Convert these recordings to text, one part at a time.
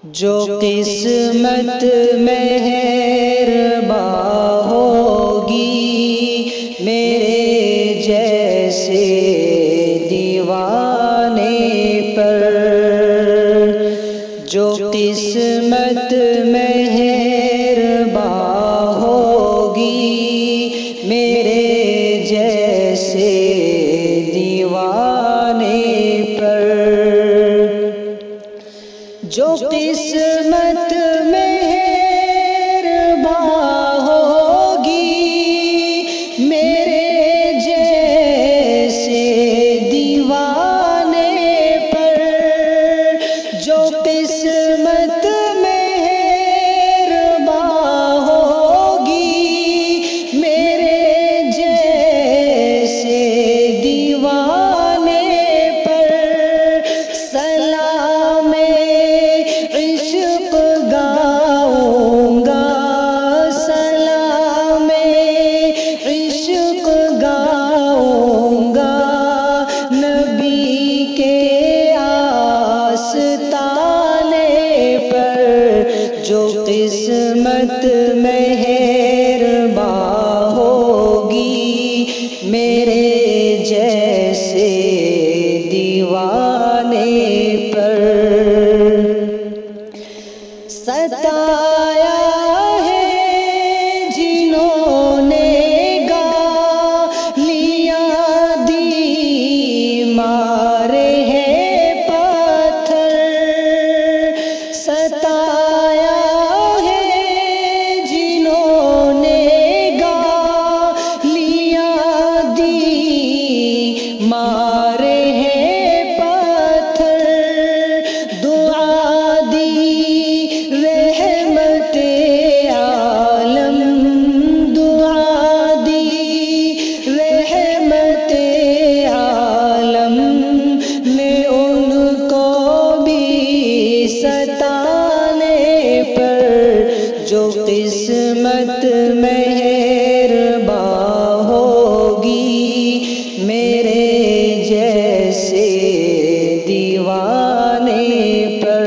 جو قسمت مہرباں ہوگی میرے جیسے دیوانے پر، جو قسمت مہرباں ہوگی میرے جیسے دیوانے پر، جو قسمت مہرباں ہوگی میرے جیسے دیوانے پر، جو قسمت مہرباں ہوگی میرے جیسے دیوانے پر، سلام عشق گاؤں گا، سلام عشق گاؤں گا، نبی کے آستانے پر، جو قسمت مہرباں ہوگی میرے جیسے دیوانے پر، ستایا ہے جنہوں نے گالیاں دی، مارے ہیں پتھر، ستایا ہے جنہوں نے گالیاں دی، مارے ہیں پتھر، دعا دی رحمت عالم، دعا دی رحمت عالم نے ان کو بھی ستانے پر، جو قسمت مہرباں ہوگی میرے جیسے دیوانے پر،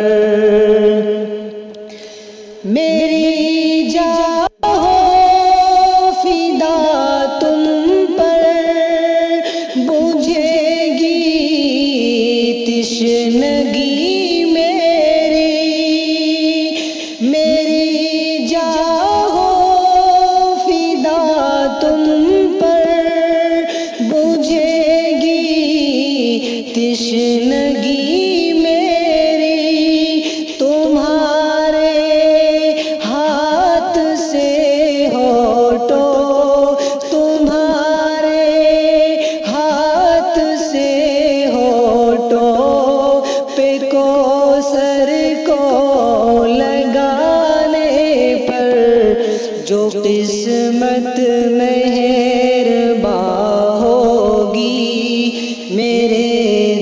میری جان ہو فدا تم پر، بجھے گی تشنگی میری، میری جان ہو فدا تم پر، بجھے گی تشنگی میری، تمہارے ہاتھ سے ہوٹو، تمہارے ہاتھ سے ہوٹو پہ کوثر کو لگانے پر، جو قسمت مہرباں ہوگی میرے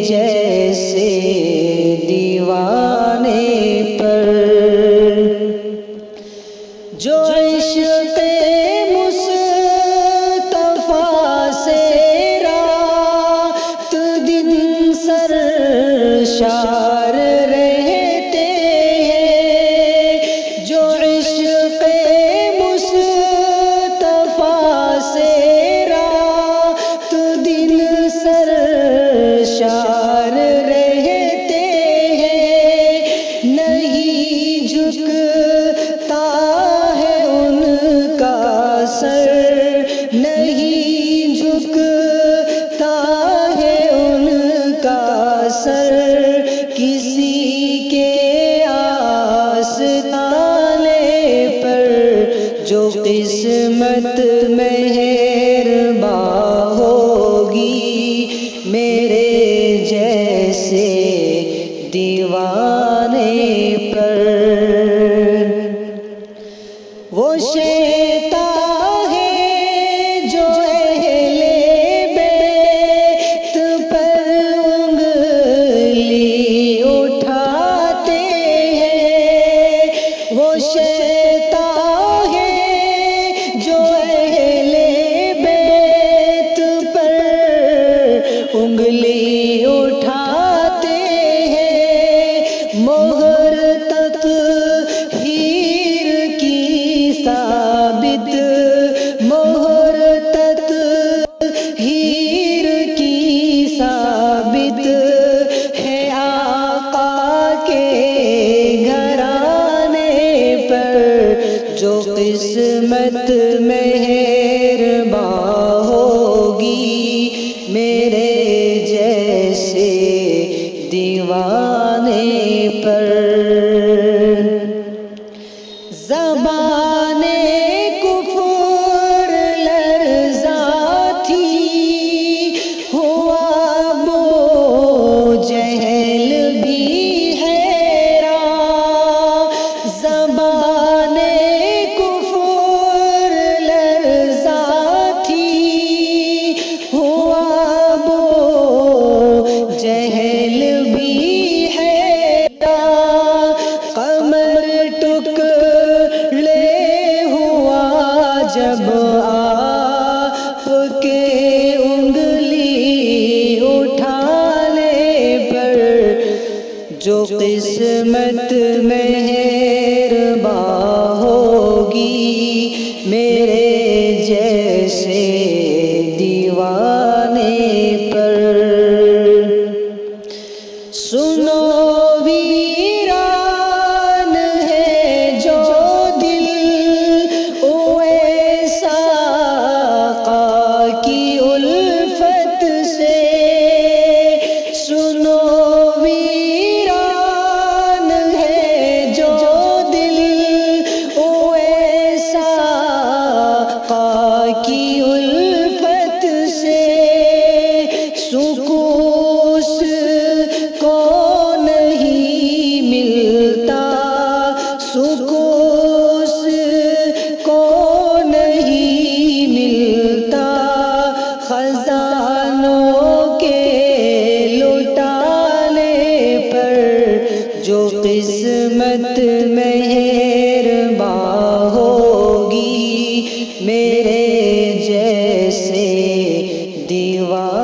جیسے دیوانے پر، جو عشق مصطفیٰ سے رات دن سرشار رہتے ہیں، جو عشق مصطفیٰ سے رات دن سرشار رہتے ہیں، نہیں جھکتا ہے ان کا سر، نہیں جھکتا ہے ان کا سر کسی کے آستانے پر، جو قسمت مہرباں ہوگی میرے جیسے دیوانے پر، وہ شیطان ہے جو اہل بیت پر انگلی اٹھاتے ہیں، وہ شیطان ہے جو اہل قسمت مہربان ہوگی میرے جیسے دیوانے پر۔ زبان کفر لرزا تھی، ہوا ابو جہل بھی حیران۔ زبان کفر لرزا تھی، ہوا ابو جہل بھی حیران۔ قمر ٹکڑے ہوا جب آپ کے انگلی اٹھانے پر، جو قسمت مہربان ہوگی میرے جیسے دیوانے پر۔ سنو ویران ہے جو دل اویسا آقا کی الفت سے۔ سنو ویران ہے جو دل اویسا آقا کی الفت سے۔ سکوس کو نہیں ملتا، سکوس کو نہیں ملتا، خزانوں کے لٹانے پر، جو قسمت مہربان ہوگی میرے جیسے دیوانے